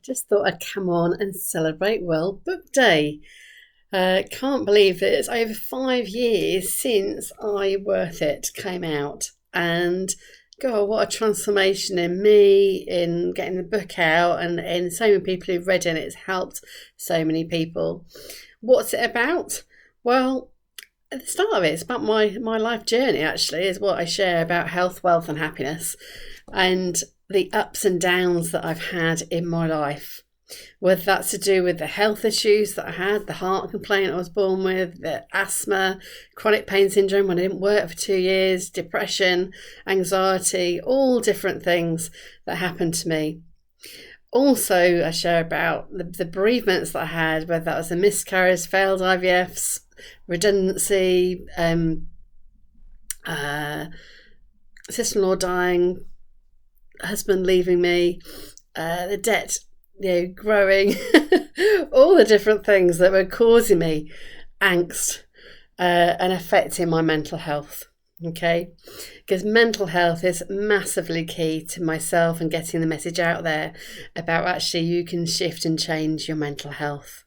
Just thought I'd come on and celebrate World Book Day. Can't believe that it's over 5 years since I Worth It came out. And God, what a transformation in me, in getting the book out, and in so many people who've read it. It's helped so many people. What's it about? Well, at the start of it, it's about my life journey, actually, is what I share about health, wealth, and happiness, and the ups and downs that I've had in my life. Whether that's to do with the health issues that I had, the heart complaint I was born with, the asthma, chronic pain syndrome when I didn't work for 2 years, depression, anxiety, all different things that happened to me. Also, I share about the bereavements that I had, whether that was a miscarriage, failed IVFs, redundancy, sister-in-law dying, husband leaving me, the debt growing, all the different things that were causing me angst and affecting my mental health. Okay, because mental health is massively key to myself and getting the message out there about actually you can shift and change your mental health.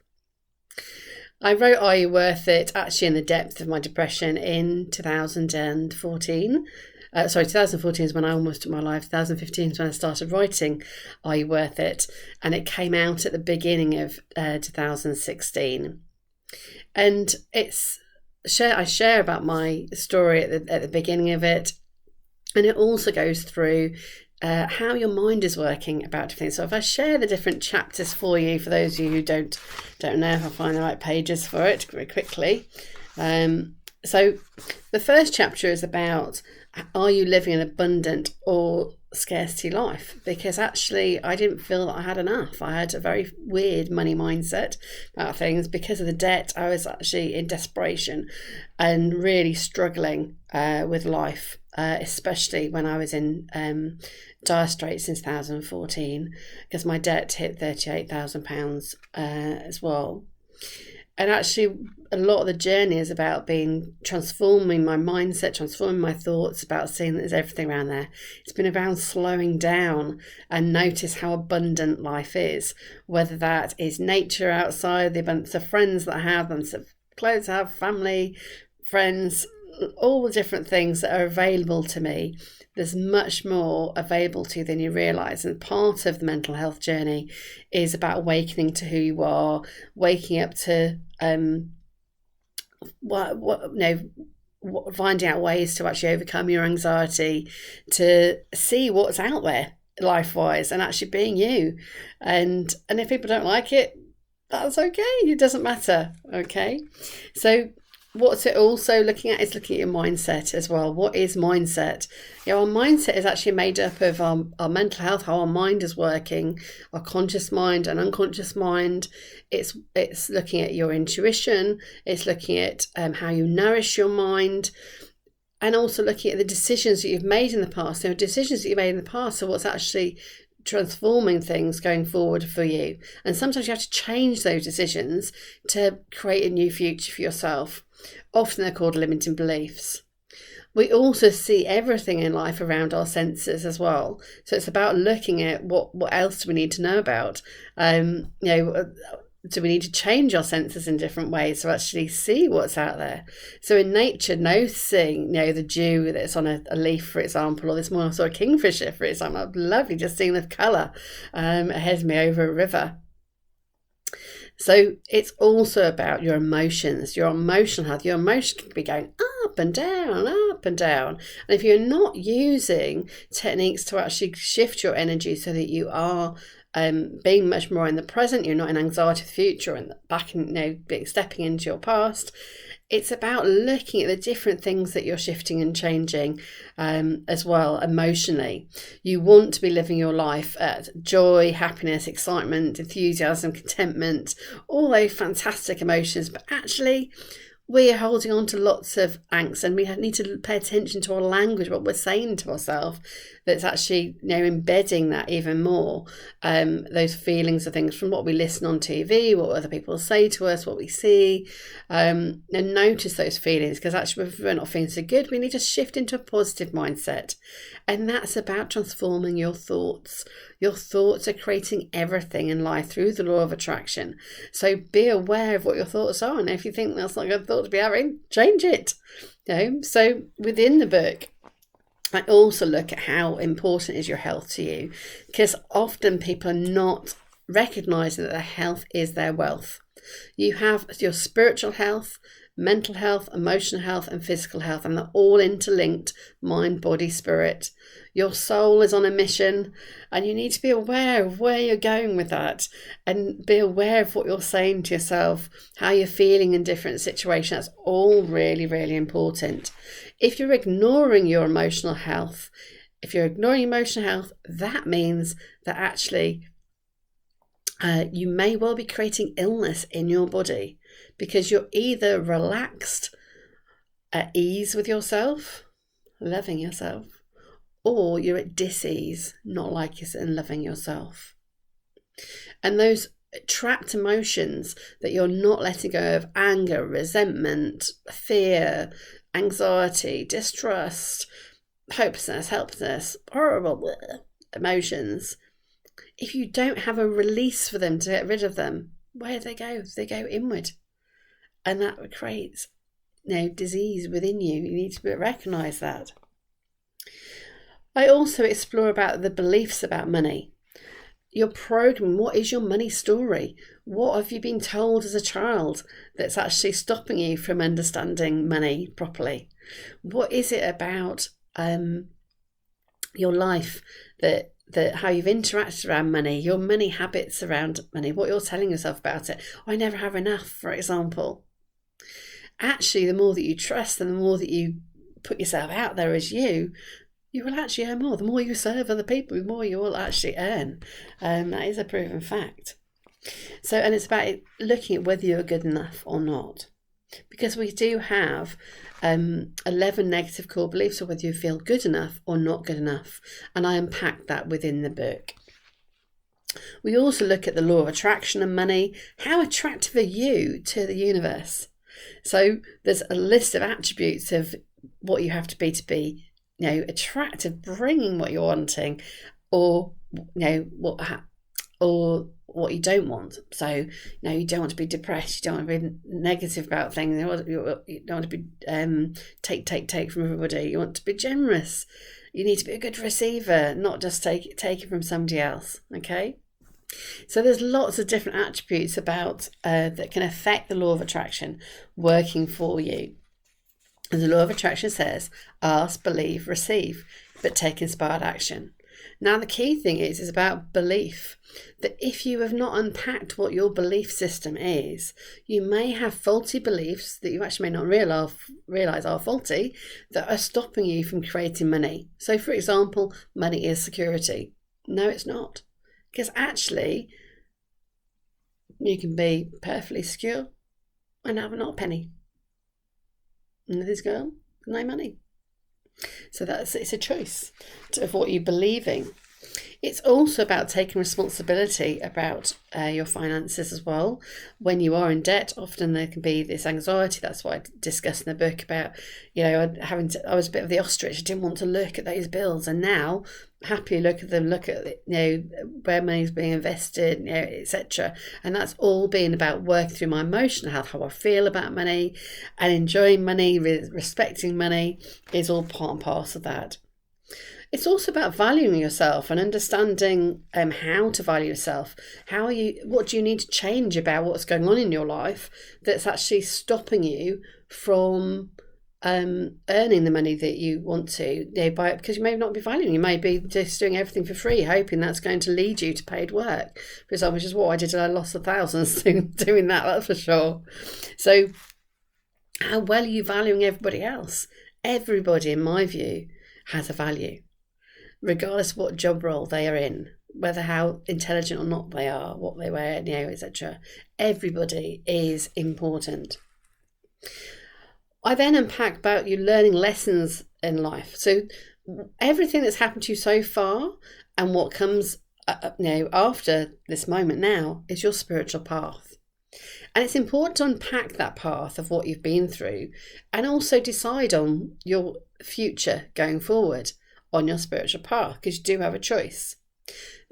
I wrote Are You Worth It actually in the depth of my depression in 2014. 2014 is when I almost took my life. 2015 is when I started writing Are You Worth It? And it came out at the beginning of 2016. And I share about my story at the beginning of it. And it also goes through how your mind is working about different things. So if I share the different chapters for you, for those of you who don't know if I find the right pages for it very quickly. So the first chapter is about, are you living an abundant or scarcity life? Because actually I didn't feel that I had enough. I had a very weird money mindset about things. Because of the debt, I was actually in desperation and really struggling with life, especially when I was in dire straits since 2014, because my debt hit £38,000 as well. And actually, a lot of the journey is about transforming my mindset, transforming my thoughts, about seeing that there's everything around there. It's been around slowing down and notice how abundant life is, whether that is nature outside, the abundance of friends that I have, the abundance of clothes I have, family, friends, all the different things that are available to me. There's much more available to you than you realise. And part of the mental health journey is about awakening to who you are, waking up to finding out ways to actually overcome your anxiety, to see what's out there life-wise and actually being you. And if people don't like it, that's okay. It doesn't matter. Okay. So what's it also looking at is looking at your mindset as well. What is mindset? Our mindset is actually made up of our mental health, how our mind is working, our conscious mind and unconscious mind. It's looking at your intuition. It's looking at how you nourish your mind, and also looking at the decisions that you've made in the past. So decisions that you made in the past are what's actually transforming things going forward for you. And sometimes you have to change those decisions to create a new future for yourself. Often they're called limiting beliefs. We also see everything in life around our senses as well. So it's about looking at what else do we need to know about. Do we need to change our senses in different ways to actually see what's out there? So in nature, noticing, the dew that's on a leaf, for example, or this morning I saw a kingfisher, for example. Lovely just seeing the colour ahead of me over a river. So it's also about your emotions, your emotional health. Your emotions can be going up and down, up and down. And if you're not using techniques to actually shift your energy so that you are being much more in the present, you're not in anxiety of the future and stepping into your past. It's about looking at the different things that you're shifting and changing as well emotionally. You want to be living your life at joy, happiness, excitement, enthusiasm, contentment, all those fantastic emotions. But actually, we are holding on to lots of angst, and we need to pay attention to our language, what we're saying to ourselves, that's actually, embedding that even more, those feelings of things from what we listen on TV, what other people say to us, what we see, and notice those feelings, because actually if we're not feeling so good, we need to shift into a positive mindset. And that's about transforming your thoughts. Your thoughts are creating everything in life through the law of attraction. So be aware of what your thoughts are. And if you think that's not a good thought to be having, change it. So within the book, I also look at how important is your health to you, because often people are not recognizing that their health is their wealth. You have your spiritual health, mental health, emotional health, and physical health, and they're all interlinked: mind, body, spirit. Your soul is on a mission, and you need to be aware of where you're going with that, and be aware of what you're saying to yourself, how you're feeling in different situations. That's all really, really important. If you're ignoring your emotional health, that means that actually you may well be creating illness in your body, because you're either relaxed, at ease with yourself, loving yourself, or you're at dis-ease, not like yourself and loving yourself. And those trapped emotions that you're not letting go of, anger, resentment, fear, anxiety, distrust, hopelessness, helplessness, horrible emotions, if you don't have a release for them to get rid of them, where do they go? They go inward. And that creates disease within you. You need to recognise that. I also explore about the beliefs about money. Your program, what is your money story? What have you been told as a child that's actually stopping you from understanding money properly? What is it about your life that how you've interacted around money, your money habits around money, what you're telling yourself about it? I never have enough, for example. Actually, the more that you trust and the more that you put yourself out there as you will actually earn more. The more you serve other people, the more you will actually earn. That is a proven fact. So, and it's about looking at whether you're good enough or not. Because we do have 11 negative core beliefs, or whether you feel good enough or not good enough. And I unpack that within the book. We also look at the law of attraction and money. How attractive are you to the universe? So there's a list of attributes of what you have to be, attractive, bringing what you're wanting, or what you don't want. So you don't want to be depressed, you don't want to be negative about things, you don't want to be take from everybody. You want to be generous. You need to be a good receiver, not just take it from somebody else. Okay, so there's lots of different attributes about that can affect the law of attraction working for you. And the law of attraction says, ask, believe, receive, but take inspired action. Now, the key thing is about belief, that if you have not unpacked what your belief system is, you may have faulty beliefs that you actually may not realize are faulty, that are stopping you from creating money. So, for example, money is security. No, it's not. Because actually, you can be perfectly secure and have not a penny. Nothing's going on, no money. So it's a choice of what you're believing. It's also about taking responsibility about your finances as well. When you are in debt, often there can be this anxiety. That's what I discussed in the book about, I was a bit of the ostrich. I didn't want to look at those bills, and now happily look at them, look at where money's being invested, etc. And that's all being about working through my emotional health, how I feel about money, and enjoying money, respecting money is all part and parcel of that. It's also about valuing yourself and understanding how to value yourself. What do you need to change about what's going on in your life that's actually stopping you from earning the money that you want to, because you may not be valuing. You may be just doing everything for free, hoping that's going to lead you to paid work, for example, which is what I did. I lost thousands doing that, that's for sure. So how well are you valuing everybody else? Everybody, in my view, has a value, regardless of what job role they are in, whether how intelligent or not they are, what they wear, etc. Everybody is important. I then unpack about you learning lessons in life. So everything that's happened to you so far and what comes after this moment now is your spiritual path. And it's important to unpack that path of what you've been through and also decide on your future going forward on your spiritual path, because you do have a choice.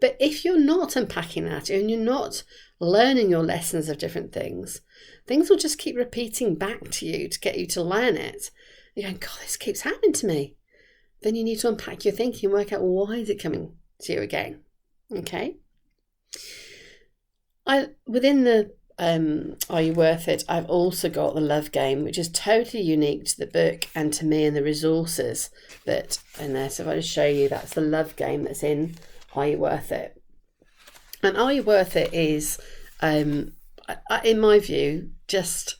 But if you're not unpacking that and you're not learning your lessons of different things will just keep repeating back to you to get you to learn it. You're going, God, this keeps happening to me. Then you need to unpack your thinking and work out, why is it coming to you again? Okay. Within the Are You Worth It, I've also got the love game, which is totally unique to the book and to me and the resources that in there. So if I just show you, that's the love game that's in Are You Worth It? And Are You Worth It is, in my view, just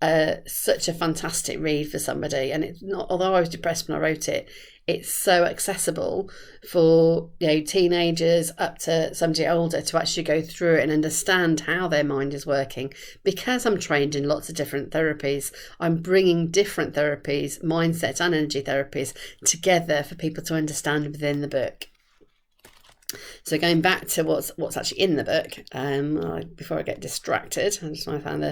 such a fantastic read for somebody. And it's not, although I was depressed when I wrote it, it's so accessible for teenagers up to somebody older to actually go through it and understand how their mind is working. Because I'm trained in lots of different therapies, I'm bringing different therapies, mindset and energy therapies, together for people to understand within the book. So going back to what's actually in the book, before I get distracted, I just want to find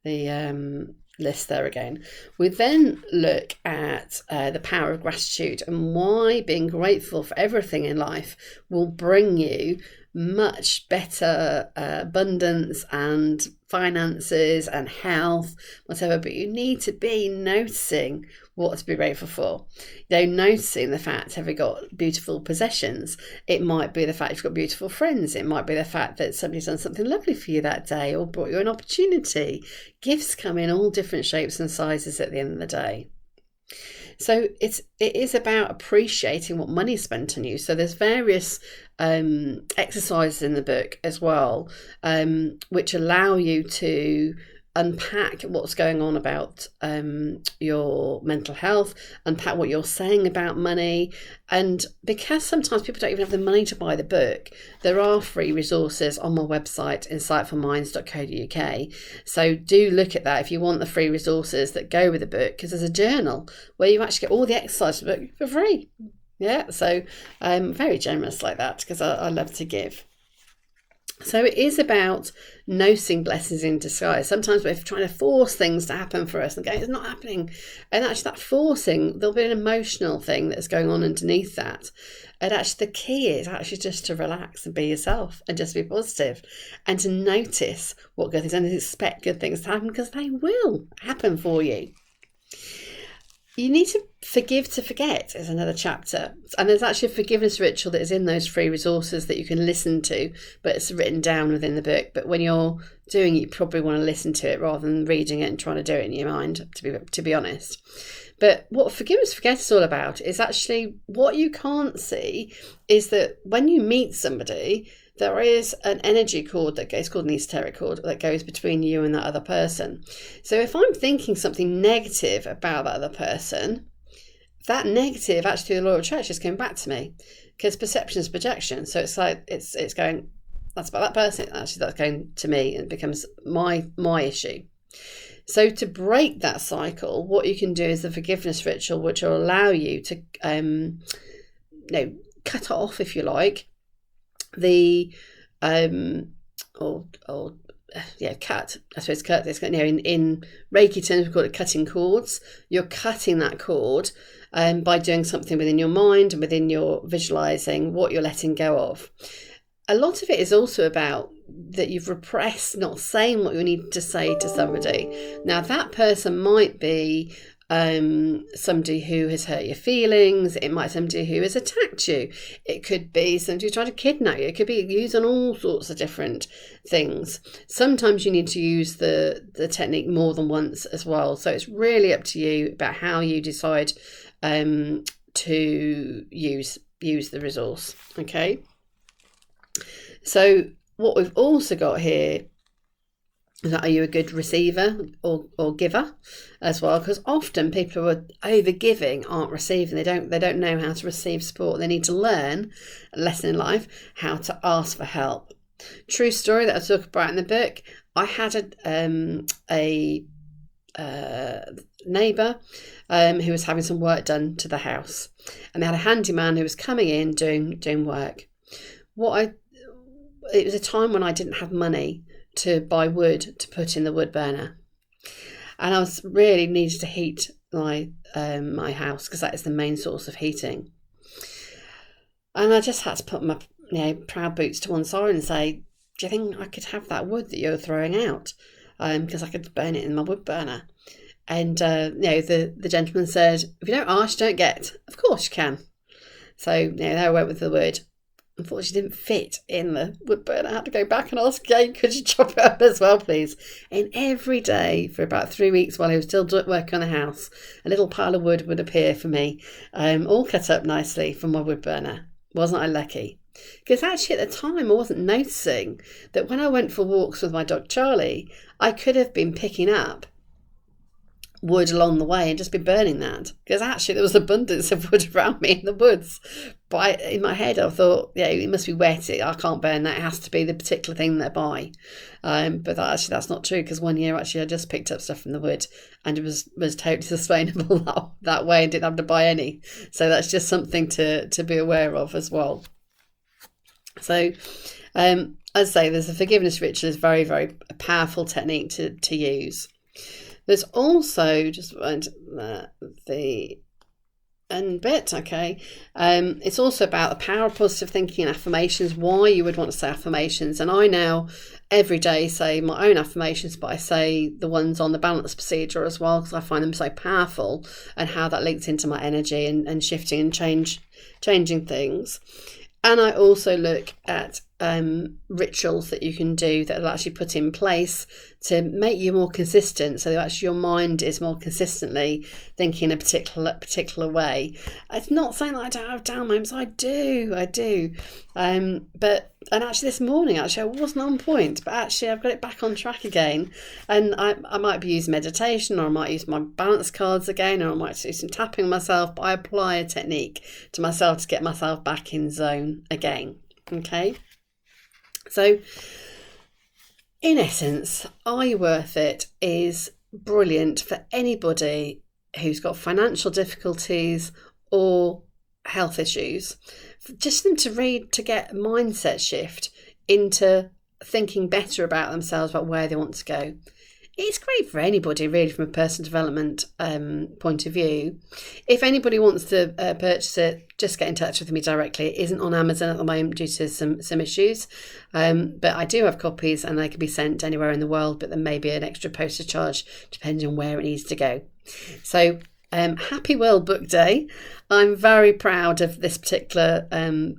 the list there again. We then look at the power of gratitude and why being grateful for everything in life will bring you much better abundance and finances and health, whatever. But you need to be noticing what to be grateful for. Noticing the fact, have you got beautiful possessions? It might be the fact you've got beautiful friends. It might be the fact that somebody's done something lovely for you that day or brought you an opportunity. Gifts come in all different shapes and sizes at the end of the day. So it is about appreciating what money is spent on you. So there's various exercises in the book as well, which allow you to unpack what's going on about your mental health, unpack what you're saying about money. And because sometimes people don't even have the money to buy the book, there are free resources on my website, insightfulminds.co.uk. So do look at that if you want the free resources that go with the book, because there's a journal where you actually get all the exercises of the book for free. Yeah, so I'm very generous like that, because I love to give. So it is about noticing blessings in disguise. Sometimes we're trying to force things to happen for us and going, it's not happening. And actually that forcing, there'll be an emotional thing that's going on underneath that. And actually the key is actually just to relax and be yourself and just be positive and to notice what good things and expect good things to happen, because they will happen for you. You need to forgive to forget is another chapter. And there's actually a forgiveness ritual that is in those free resources that you can listen to, but it's written down within the book. But when you're doing it, you probably want to listen to it rather than reading it and trying to do it in your mind, to be honest. But what forgiveness to forget is all about is actually what you can't see is that when you meet somebody, there is an energy cord that goes, called an esoteric cord, that goes between you and that other person. So if I'm thinking something negative about that other person, that negative actually through the law of attraction is coming back to me, because perception is projection. So it's like it's going, that's about that person, actually that's going to me, and it becomes my issue. So to break that cycle, what you can do is the forgiveness ritual, which will allow you to cut off, if you like, the cut. I suppose cut. It's in Reiki terms we call it cutting cords. You're cutting that cord by doing something within your mind and within your visualizing what you're letting go of. A lot of it is also about that you've repressed not saying what you need to say to somebody. Now that person might be somebody who has hurt your feelings. It might be somebody who has attacked you. It could be somebody who's trying to kidnap you. It could be used on all sorts of different things. Sometimes you need to use the technique more than once as well. So it's really up to you about how you decide to use the resource. Okay. So what we've also got here, are you a good receiver or giver as well? Because often people who are over giving aren't receiving. They don't know how to receive support. They need to learn a lesson in life, how to ask for help. True story that I talk about in the book. I had a neighbour who was having some work done to the house, and they had a handyman who was coming in doing work. It was a time when I didn't have money to buy wood to put in the wood burner, and I was really needed to heat my house, because that is the main source of heating. And I just had to put my proud boots to one side and say, do you think I could have that wood that you're throwing out? Because I could burn it in my wood burner. And the gentleman said, if you don't ask, you don't get. Of course you can. So there I went with the wood. Unfortunately, it didn't fit in the wood burner. I had to go back and ask again, could you chop it up as well, please? And every day for about 3 weeks while I was still working on the house, a little pile of wood would appear for me, all cut up nicely from my wood burner. Wasn't I lucky? Because actually at the time I wasn't noticing that when I went for walks with my dog Charlie, I could have been picking up wood along the way and just been burning that, because actually there was abundance of wood around me in the woods. But in my head I thought, it must be wet, I can't burn that, it has to be the particular thing that I buy. But that's not true, because one year actually I just picked up stuff from the wood and it was totally sustainable that way, and didn't have to buy any. So that's just something to be aware of as well. So as I say, there's a forgiveness ritual is very, very powerful technique to use. There's also just the end bit, okay. It's also about the power of positive thinking and affirmations, why you would want to say affirmations. And I now every day say my own affirmations, but I say the ones on the balance procedure as well, because I find them so powerful, and how that links into my energy and shifting and changing things. And I also look at rituals that you can do that will actually put in place to make you more consistent, so that actually your mind is more consistently thinking a particular way. It's not saying that I don't have down moments. I do. And actually this morning, I wasn't on point, but actually I've got it back on track again. And I might be using meditation, or I might use my balance cards again, or I might do some tapping myself, but I apply a technique to myself to get myself back in zone again. Okay. So, in essence, Are You Worth It is brilliant for anybody who's got financial difficulties or health issues. Just for them to read, to get a mindset shift into thinking better about themselves, about where they want to go. It's great for anybody, really, from a personal development point of view. If anybody wants to purchase it, just get in touch with me directly. It isn't on Amazon at the moment due to some issues, but I do have copies, and they can be sent anywhere in the world, but there may be an extra postage charge depending on where it needs to go. So happy World Book Day. I'm very proud of this particular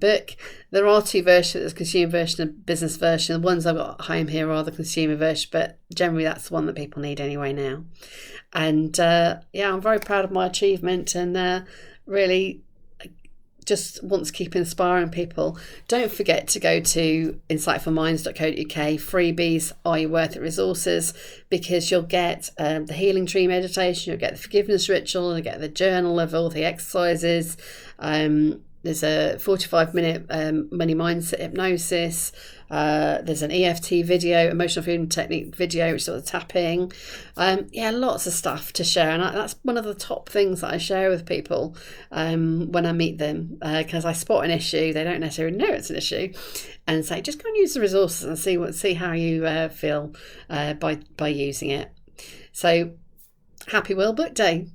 book. There are two versions, there's a consumer version and business version. The ones I've got home here are the consumer version, but generally that's the one that people need anyway now. And I'm very proud of my achievement, and really just want to keep inspiring people. Don't forget to go to insightfulminds.co.uk, freebies, Are You Worth It resources, because you'll get the healing tree meditation, you'll get the forgiveness ritual, you'll get the journal of all the exercises. There's a 45-minute money mindset hypnosis. There's an EFT video, emotional freedom technique video, which is sort of tapping. Lots of stuff to share. And that's one of the top things that I share with people when I meet them, because I spot an issue. They don't necessarily know it's an issue, and say, just go and use the resources and see how you feel by using it. So happy World Book Day.